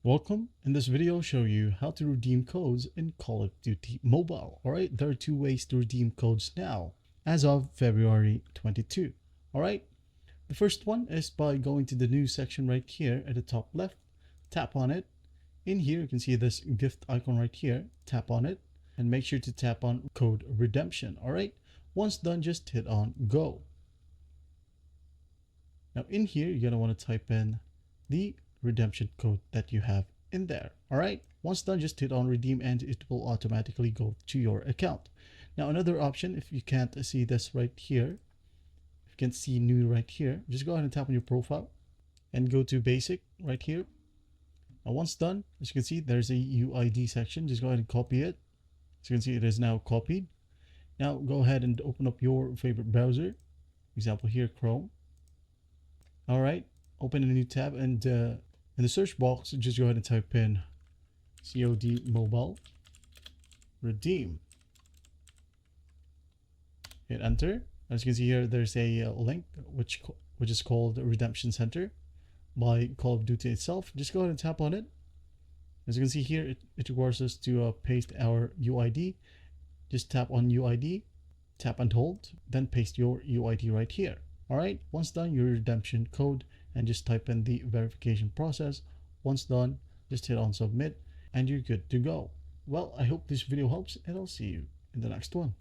Welcome. In this video, I'll show you how to redeem codes in Call of Duty Mobile. Alright, there are two ways to redeem codes now, as of February 22. Alright, the first one is by going to the news section right here at the top left, tap on it. In here, you can see this gift icon right here, tap on it, and make sure to tap on code redemption. Alright, once done, just hit on go. Now in here, you're going to want to type in the redemption code that you have in there. All right, once done, just hit on redeem and it will automatically go to your account. Now another option, if you can't see this right here, if you can see new right here, just go ahead and tap on your profile and go to basic right here. Now once done, as you can see, there's a UID section. Just go ahead and copy it. As you can see, it is now copied. Now go ahead and open up your favorite browser, example here, Chrome. All right, open a new tab, and in the search box, just go ahead and type in COD Mobile Redeem. Hit enter. As you can see here, there's a link which is called Redemption Center by Call of Duty itself. Just go ahead and tap on it. As you can see here, it requires us to paste our UID. Just tap on UID, tap and hold, then paste your UID right here. All right, once done, your redemption code, and just type in the verification process. Once done, just hit on submit and you're good to go. Well, I hope this video helps, and I'll see you in the next one.